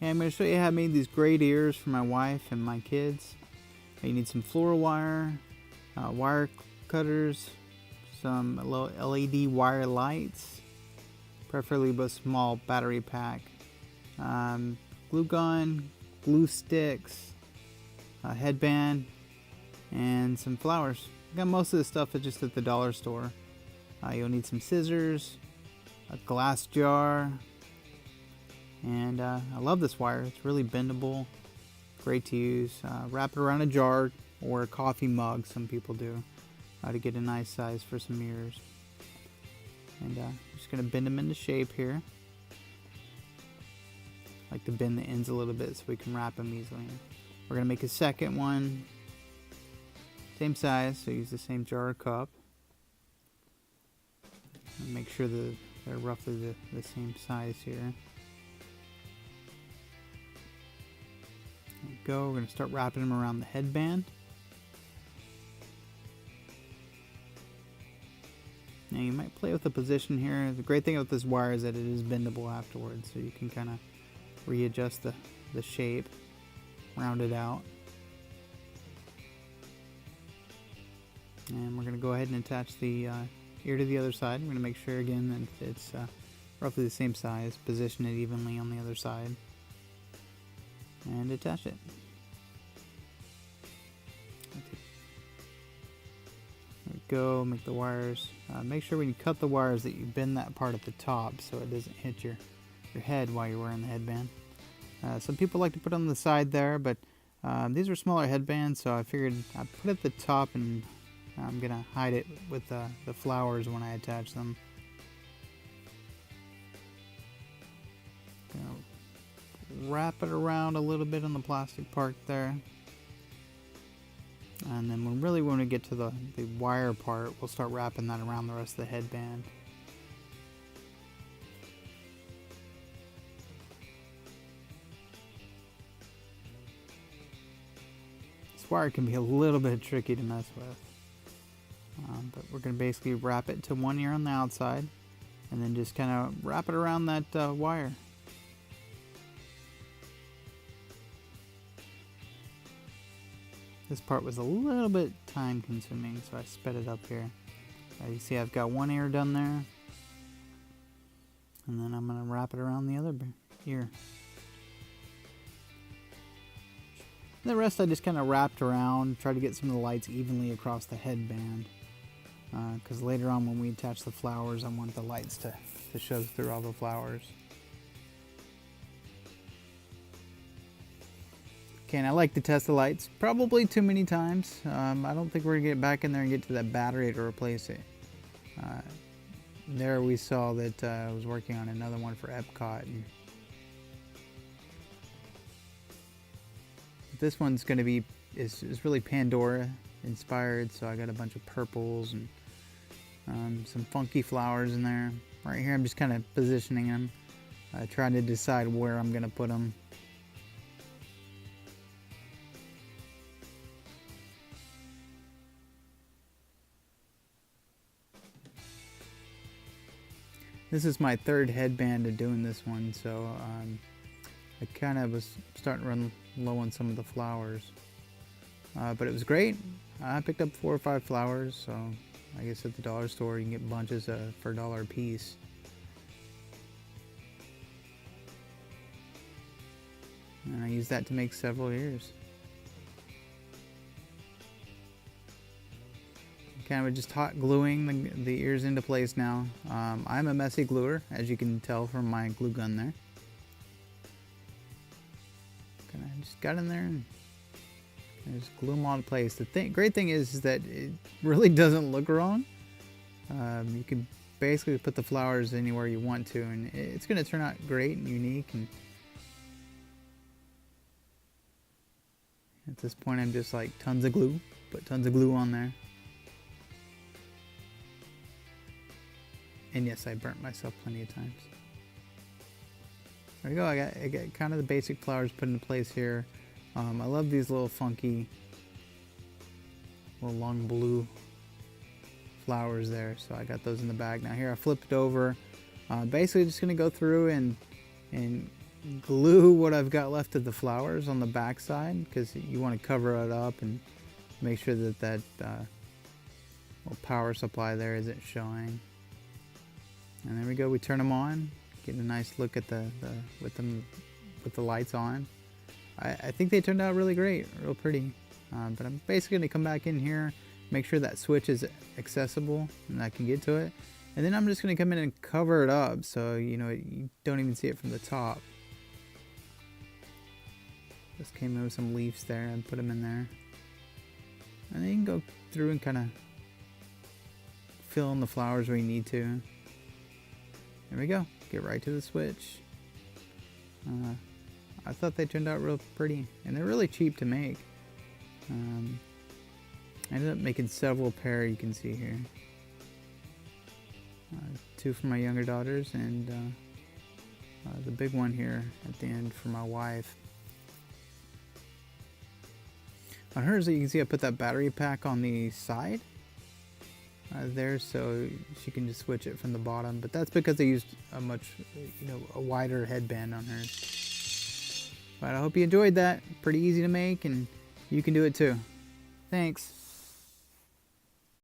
And I'm going to show you how I made these great ears for my wife and my kids. You need some floral wire, wire cutters, some little LED wire lights, preferably with a small battery pack, glue gun, glue sticks, a headband, and some flowers. I got most of the stuff just at the dollar store. You'll need some scissors, a glass jar, and I love this wire. It's really bendable, great to use. Wrap it around a jar or a coffee mug, some people do, to get a nice size for some ears. And I'm just going to bend them into shape here. I like to bend the ends a little bit so we can wrap them easily. We're going to make a second one, same size, so use the same jar or cup. And make sure that they're roughly the same size here. There we go. We're going to start wrapping them around the headband. Now you might play with the position here. The great thing about this wire is that it is bendable afterwards, so you can kind of readjust the shape, round it out. And we're going to go ahead and attach the ear to the other side. I'm going to make sure again that it's roughly the same size. Position it evenly on the other side. And attach it. There we go. Make the wires. Make sure when you cut the wires that you bend that part at the top so it doesn't hit your head while you're wearing the headband. Some people like to put on the side there, but these are smaller headbands, so I figured I'd put it at the top, and I'm going to hide it with the flowers when I attach them. Wrap it around a little bit on the plastic part there. And then when we get to the wire part, we'll start wrapping that around the rest of the headband. This wire can be a little bit tricky to mess with. But we're going to basically wrap it to one ear on the outside and then just kind of wrap it around that wire. This part was a little bit time consuming, so I sped it up here. You see I've got one ear done there, and then I'm going to wrap it around the other ear. The rest I just kind of wrapped around, try to get some of the lights evenly across the headband. Because later on when we attach the flowers, I want the lights to show through all the flowers. Okay, and I like to test the lights, probably too many times. I don't think we're going to get back in there and get to that battery to replace it. There we saw that I was working on another one for Epcot. And this one's going to be, is really Pandora inspired, so I got a bunch of purples and some funky flowers in there. Right here I'm just kind of positioning them, trying to decide where I'm going to put them. This is my third headband of doing this one, so I kind of was starting to run low on some of the flowers. But it was great. I picked up 4 or 5 flowers, so I guess at the dollar store you can get bunches for $1 a piece. And I used that to make several ears. Kind of just hot gluing the ears into place now. I'm a messy gluer, as you can tell from my glue gun there. Kind of just got in there and just glue them all in place. The great thing is that it really doesn't look wrong. You can basically put the flowers anywhere you want to, and it's going to turn out great and unique. And at this point, I'm just like tons of glue. Put tons of glue on there. And yes, I burnt myself plenty of times. There we go. I got kind of the basic flowers put into place here. I love these little funky, little long blue flowers there. So I got those in the bag. Now here I flipped over. Basically just going to go through and glue what I've got left of the flowers on the back side, because you want to cover it up and make sure that little power supply there isn't showing. And there we go, we turn them on, get a nice look at with the lights on. I think they turned out really great, real pretty. But I'm basically gonna come back in here, make sure that switch is accessible and I can get to it. And then I'm just gonna come in and cover it up so you don't even see it from the top. Just came in with some leaves there and put them in there. And then you can go through and kind of fill in the flowers where you need to. There we go. Get right to the switch. I thought they turned out real pretty, and they're really cheap to make. I ended up making several pair, you can see here. 2 for my younger daughters, and the big one here at the end for my wife. On hers, you can see I put that battery pack on the side there, so she can just switch it from the bottom. But that's because I used a wider headband on hers. But I hope you enjoyed that. Pretty easy to make, and you can do it too. Thanks.